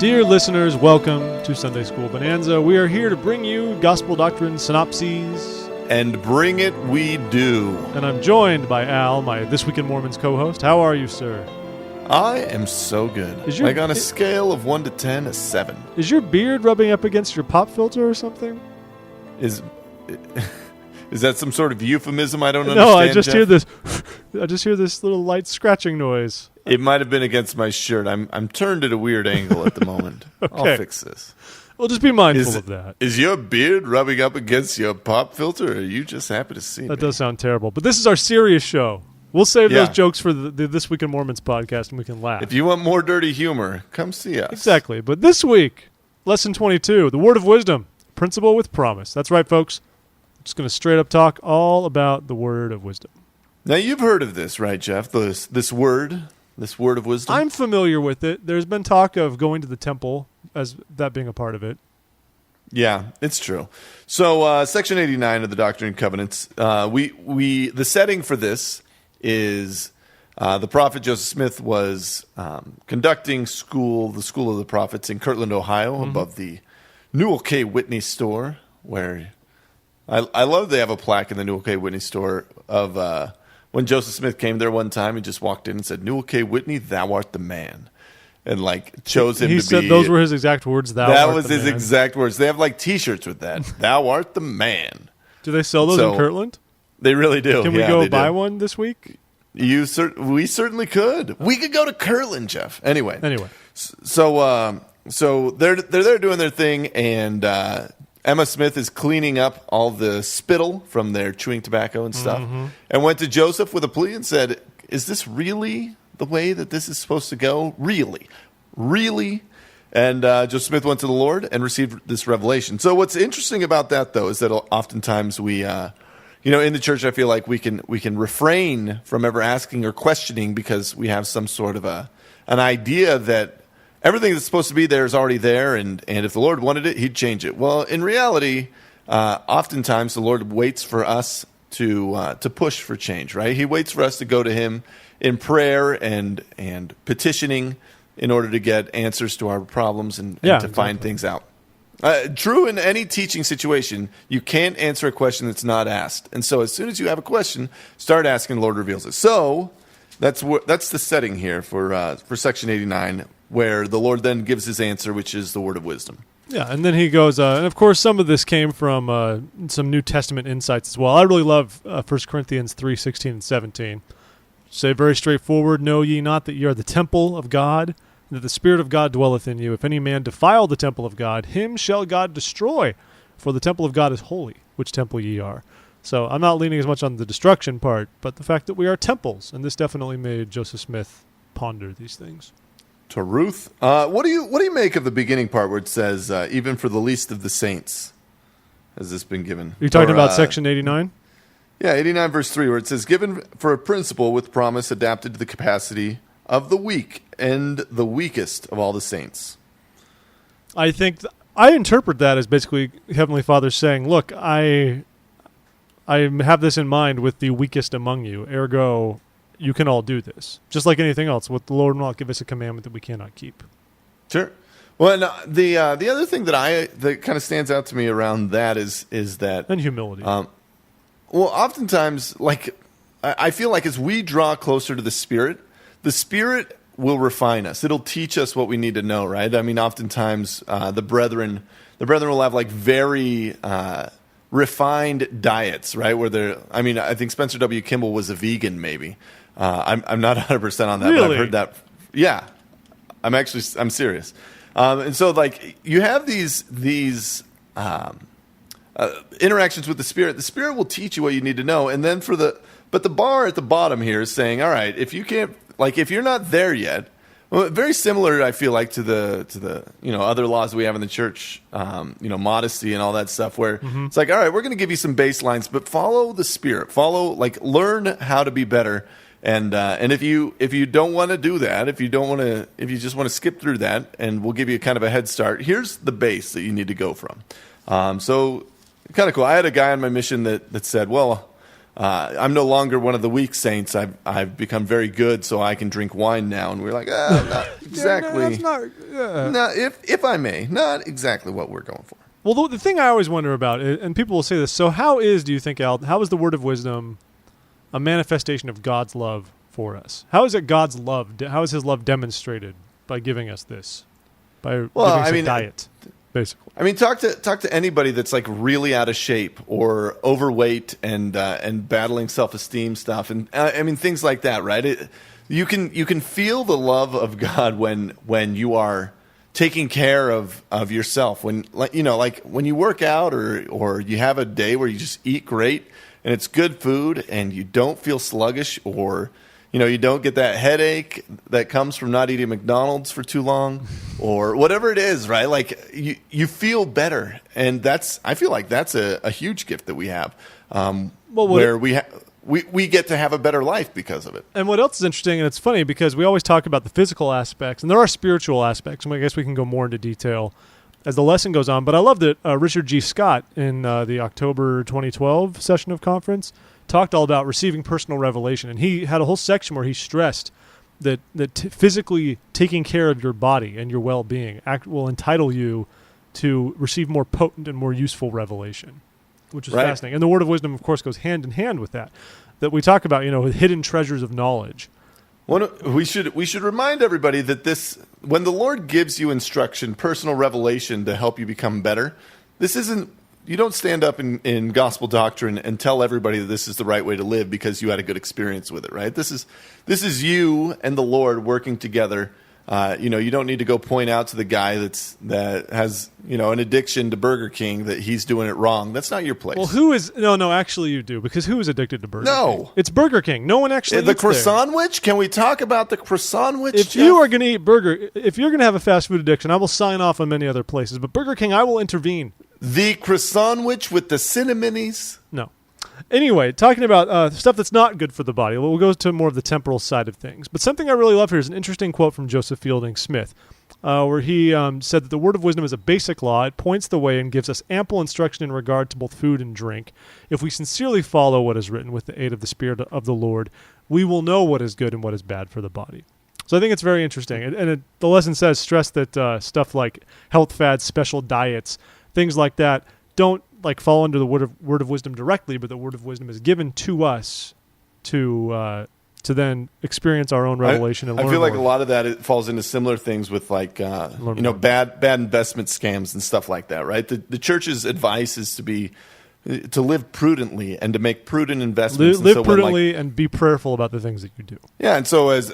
Dear listeners, welcome to Sunday School Bonanza. We are here to bring you gospel doctrine synopses. And bring it we do. And I'm joined by Al, my This Week in Mormons co-host. How are you, sir? I am so good. Like on a scale of 1 to 10, a 7. Is your beard rubbing up against your pop filter or something? Is that some sort of euphemism I don't understand? No, I just Jeff? hear this. I just hear this little light scratching noise. It might have been against my shirt. I'm turned at a weird angle at the moment. Okay. I'll fix this. Well, just be mindful of that. Is your beard rubbing up against your pop filter, or are you just happy to see me? That does sound terrible. But this is our serious show. We'll save those jokes for the This Week in Mormons podcast, and we can laugh. If you want more dirty humor, come see us. Exactly. But this week, Lesson 22, the Word of Wisdom, Principle with Promise. That's right, folks. I'm just going to straight up talk all about the Word of Wisdom. Now, you've heard of this, right, Jeff? This word of wisdom? I'm familiar with it. There's been talk of going to the temple as that being a part of it. Yeah, it's true. So, Section 89 of the Doctrine and Covenants, the setting for this is the prophet Joseph Smith was conducting the School of the Prophets in Kirtland, Ohio, above the Newell K. Whitney store, where I love they have a plaque in the Newell K. Whitney store of when Joseph Smith came there one time. He just walked in and said, "Newell K. Whitney, thou art the man." And chose him to be. He said those were his exact words. That was his exact words. They have T-shirts with that. Thou art the man. Do they sell those in Kirtland? They really do. Can we go buy one this week? We certainly could. We could go to Kirtland, Jeff. Anyway. So they're there doing their thing, and Emma Smith is cleaning up all the spittle from their chewing tobacco and stuff, and went to Joseph with a plea and said, "Is this really the way that this is supposed to go? Really? And Joseph Smith went to the Lord and received this revelation. So what's interesting about that, though, is that oftentimes we, in the church, I feel like we can refrain from ever asking or questioning because we have some sort of an idea that everything that's supposed to be there is already there, and if the Lord wanted it, He'd change it. Well, in reality, oftentimes the Lord waits for us to push for change, right? He waits for us to go to Him in prayer and petitioning in order to get answers to our problems and to find things out. True in any teaching situation, you can't answer a question that's not asked. And so as soon as you have a question, start asking, the Lord reveals it. So that's the setting here for Section 89, where the Lord then gives His answer, which is the word of wisdom. Yeah, and then he goes, and of course some of this came from some New Testament insights as well. I really love 1 Corinthians 3:16 and 17. Say very straightforward, know ye not that ye are the temple of God, and that the Spirit of God dwelleth in you? If any man defile the temple of God, him shall God destroy. For the temple of God is holy, which temple ye are. So I'm not leaning as much on the destruction part, but the fact that we are temples, and this definitely made Joseph Smith ponder these things. To Ruth, what do you make of the beginning part where it says, even for the least of the saints has this been given? Are you talking about Section 89? Yeah, 89 verse 3, where it says, given for a principle with promise adapted to the capacity of the weak and the weakest of all the saints. I think I interpret that as basically Heavenly Father saying, look, I have this in mind with the weakest among you, ergo you can all do this. Just like anything else, what the Lord will not give us a commandment that we cannot keep. Sure. Well, and, the other thing that kind of stands out to me around that is that... And humility. Well, oftentimes, I feel like as we draw closer to the Spirit will refine us. It'll teach us what we need to know, right? I mean, oftentimes the brethren will have very refined diets, right? I think Spencer W. Kimball was a vegan, maybe. I'm not 100% on that, really? But I've heard that. Yeah, I'm serious. And so, you have these interactions with the Spirit. The Spirit will teach you what you need to know, and then but the bar at the bottom here is saying, all right, if you can't, if you're not there yet, well, very similar, I feel like, to the other laws we have in the church, modesty and all that stuff, where it's all right, we're going to give you some baselines, but follow the Spirit, learn how to be better, and if you don't want to do that, if you just want to skip through that, and we'll give you kind of a head start. Here's the base that you need to go from. So kind of cool. I had a guy on my mission that said, well, I'm no longer one of the weak saints. I've become very good, so I can drink wine now. And we're like, not exactly. That's not, no, if I may, not exactly what we're going for. Well, the thing I always wonder about, and people will say this, so do you think, Al, how is the word of wisdom a manifestation of God's love for us? How is it God's love? How is his love demonstrated by giving us this? By giving us a diet, basically. I mean, talk to anybody that's like really out of shape or overweight and battling self-esteem stuff, and I mean things like that, right? You can feel the love of God when you are taking care of yourself, when like when you work out or you have a day where you just eat great and it's good food and you don't feel sluggish, or you don't get that headache that comes from not eating McDonald's for too long, or whatever it is, right? Like you feel better, and I feel like that's a huge gift that we have, where we get to have a better life because of it. And what else is interesting, and it's funny because we always talk about the physical aspects, and there are spiritual aspects, and I guess we can go more into detail as the lesson goes on. But I love that Richard G. Scott in the October 2012 session of conference talked all about receiving personal revelation, and he had a whole section where he stressed that physically taking care of your body and your well-being will entitle you to receive more potent and more useful revelation, which is fascinating. And the word of wisdom, of course, goes hand in hand with that we talk about, hidden treasures of knowledge. We should remind everybody that when the Lord gives you instruction, personal revelation to help you become better, this isn't. You don't stand up in gospel doctrine and tell everybody that this is the right way to live because you had a good experience with it, right? This is you and the Lord working together. You don't need to go point out to the guy that has an addiction to Burger King that he's doing it wrong. That's not your place. Well, no, actually you do, because who is addicted to Burger King? No, it's Burger King. No one actually. The croissant-wich? Can we talk about the croissant-wich? If you are going to eat if you're going to have a fast food addiction, I will sign off on many other places, but Burger King, I will intervene. The croissant-wich with the cinnamonies? No. Anyway, talking about stuff that's not good for the body, we'll go to more of the temporal side of things. But something I really love here is an interesting quote from Joseph Fielding Smith, where he said that the word of wisdom is a basic law. It points the way and gives us ample instruction in regard to both food and drink. If we sincerely follow what is written with the aid of the Spirit of the Lord, we will know what is good and what is bad for the body. So I think it's very interesting. And the lesson says, stress that stuff like health fads, special diets, things like that don't fall under the word of wisdom directly, but the word of wisdom is given to us to then experience our own revelation and learn I feel like more. A lot of that it falls into similar things with bad investment scams and stuff like that, right? The church's advice is to live prudently and to make prudent investments. Live prudently and be prayerful about the things that you do. Yeah, and so as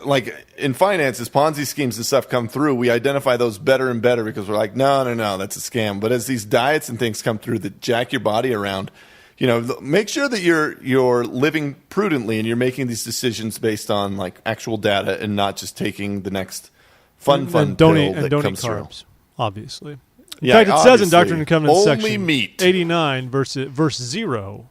in finances, Ponzi schemes and stuff come through, we identify those better and better because we're like, no, that's a scam. But as these diets and things come through that jack your body around, make sure that you're living prudently and you're making these decisions based on actual data and not just taking the next fun pill that comes through. Carbs, obviously. In fact, it says in Doctrine and Covenants section meat. 89, verse 0,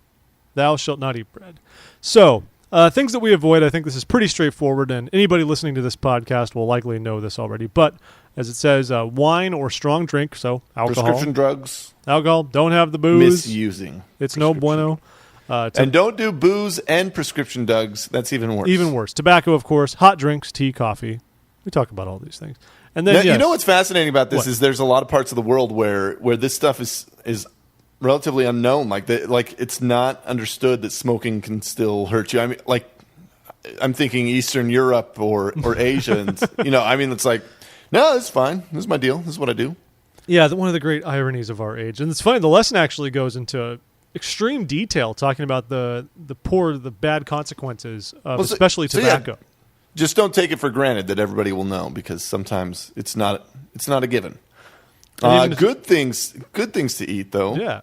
thou shalt not eat bread. So, things that we avoid, I think this is pretty straightforward, and anybody listening to this podcast will likely know this already. But, as it says, wine or strong drink, so alcohol. Prescription drugs. Alcohol, don't have the booze. Misusing. It's no bueno. And don't do booze and prescription drugs. That's even worse. Even worse. Tobacco, of course. Hot drinks, tea, coffee. We talk about all these things. And then, you know what's fascinating about this is there's a lot of parts of the world where this stuff is relatively unknown. It's not understood that smoking can still hurt you. I mean, I'm thinking Eastern Europe or Asia, and it's like, no, it's fine. This is my deal. This is what I do. Yeah, one of the great ironies of our age, and it's funny. The lesson actually goes into extreme detail, talking about the bad consequences of especially tobacco. Yeah. Just don't take it for granted that everybody will know, because sometimes it's not a given. Good things to eat, though. Yeah.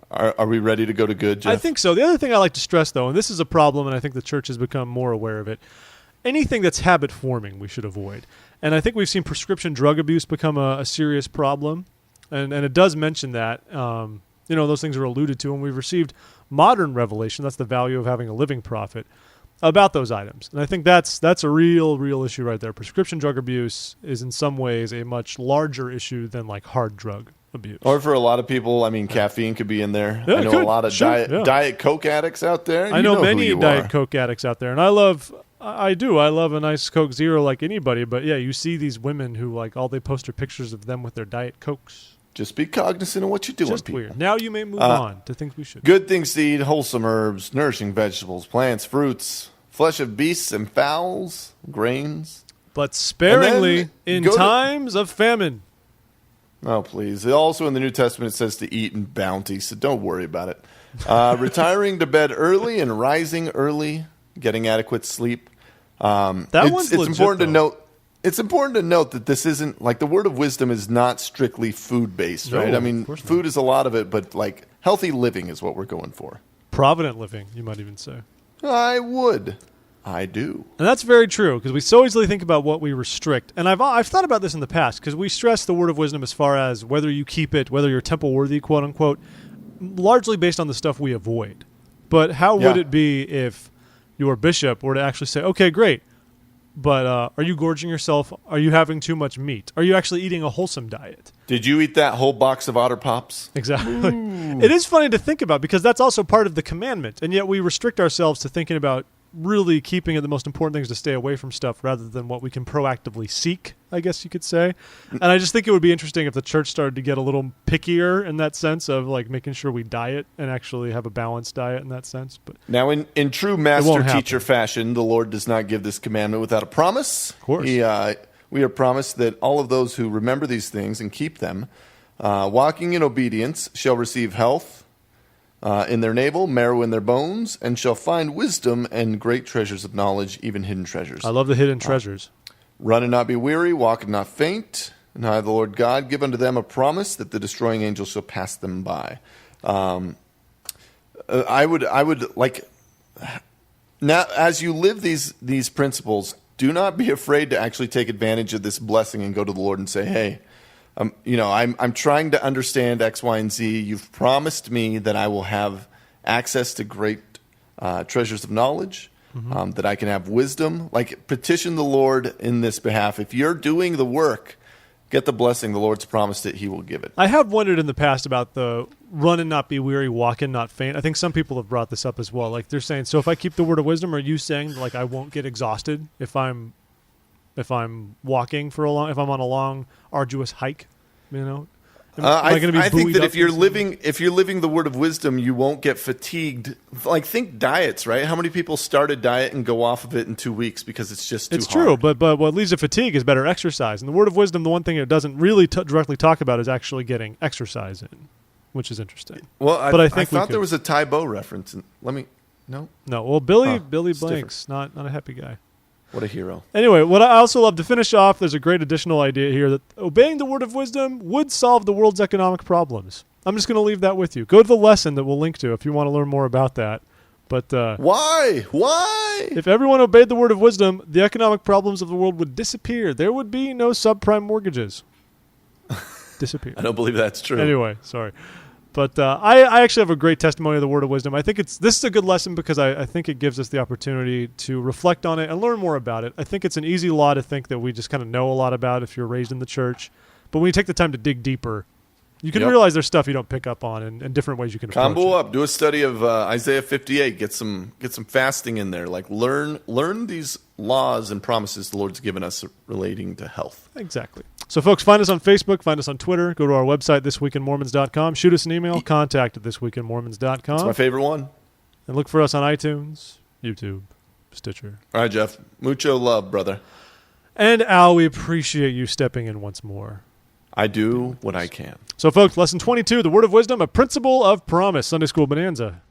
Are we ready to go to good, Jeff? I think so. The other thing I like to stress, though, and this is a problem, and I think the church has become more aware of it, anything that's habit-forming we should avoid. And I think we've seen prescription drug abuse become a serious problem, and it does mention that. Those things are alluded to, and we've received modern revelation, that's the value of having a living prophet, about those items. And I think that's a real issue right there. Prescription drug abuse is in some ways a much larger issue than hard drug abuse. Or for a lot of people, I mean, caffeine could be in there. Yeah, I know a lot of Diet Coke addicts out there. I know many Diet Coke addicts out there, and I love a nice Coke Zero like anybody. But yeah, you see these women who like all they post are pictures of them with their Diet Cokes. Just be cognizant of what you're doing, Just people. weird. Now you may move on to things we should. Good things to eat: wholesome herbs, nourishing vegetables, plants, fruits, flesh of beasts and fowls, grains. But sparingly in times of famine. Oh, please. Also in the New Testament, it says to eat in bounty, so don't worry about it. Retiring to bed early and rising early, getting adequate sleep. It's important to note. It's important to note that this isn't, like, the word of wisdom is not strictly food-based, right? No, I mean, food is a lot of it, but, like, healthy living is what we're going for. Provident living, you might even say. I do. And that's very true, because we so easily think about what we restrict. And I've thought about this in the past, because we stress the word of wisdom as far as whether you keep it, whether you're temple worthy, quote unquote, largely based on the stuff we avoid. But how would it be if your bishop were to actually say, okay, great, but are you gorging yourself? Are you having too much meat? Are you actually eating a wholesome diet? Did you eat that whole box of Otter Pops? Exactly. It is funny to think about, because that's also part of the commandment, and yet we restrict ourselves to thinking about really keeping it the most important things to stay away from stuff rather than what we can proactively seek, I guess you could say. And I just think it would be interesting if the church started to get a little pickier in that sense of like making sure we diet and actually have a balanced diet in that sense. But now in true master-teacher fashion, the Lord does not give this commandment without a promise. Of course. We are promised that all of those who remember these things and keep them, walking in obedience, shall receive health, in their navel, marrow in their bones, and shall find wisdom and great treasures of knowledge, even hidden treasures. I love the hidden treasures. Run and not be weary, walk and not faint. And I, the Lord God, give unto them a promise that the destroying angel shall pass them by. I would like, now as you live these principles, do not be afraid to actually take advantage of this blessing and go to the Lord and say, hey, I'm trying to understand X, Y, and Z. You've promised me that I will have access to great treasures of knowledge, that I can have wisdom. Like, petition the Lord in this behalf. If you're doing the work, get the blessing. The Lord's promised it. He will give it. I have wondered in the past about the run and not be weary, walk and not faint. I think some people have brought this up as well. Like, they're saying, so if I keep the word of wisdom, are you saying, like, I won't get exhausted if I'm walking if I'm on a long, arduous hike, I think that if you're living the word of wisdom, you won't get fatigued. Like, think diets, right? How many people start a diet and go off of it in 2 weeks because it's just too hard? It's true, but what leads to fatigue is better exercise. And the word of wisdom, the one thing it doesn't really directly talk about is actually getting exercise in, which is interesting. Well, I thought there was a Ty Bo reference. No. Well, Billy Blanks, not a happy guy. What a hero. Anyway, what I also love to finish off, there's a great additional idea here that obeying the word of wisdom would solve the world's economic problems. I'm just going to leave that with you. Go to the lesson that we'll link to if you want to learn more about that. But why? If everyone obeyed the word of wisdom, the economic problems of the world would disappear. There would be no subprime mortgages. Disappear. I don't believe that's true. Anyway, sorry. But I actually have a great testimony of the word of wisdom. I think this is a good lesson because I think it gives us the opportunity to reflect on it and learn more about it. I think it's an easy law to think that we just kind of know a lot about if you're raised in the church. But when you take the time to dig deeper, you can realize there's stuff you don't pick up on and different ways you can approach it. Combo up. Do a study of Isaiah 58. Get some fasting in there. Like learn these laws and promises the Lord's given us relating to health. Exactly. So, folks, find us on Facebook. Find us on Twitter. Go to our website, thisweekinmormons.com. Shoot us an email, contact@thisweekinmormons.com. It's my favorite one. And look for us on iTunes, YouTube, Stitcher. All right, Jeff. Mucho love, brother. And, Al, we appreciate you stepping in once more. I do what I can. So, folks, Lesson 22, the Word of Wisdom, a Principle of Promise, Sunday School Bonanza.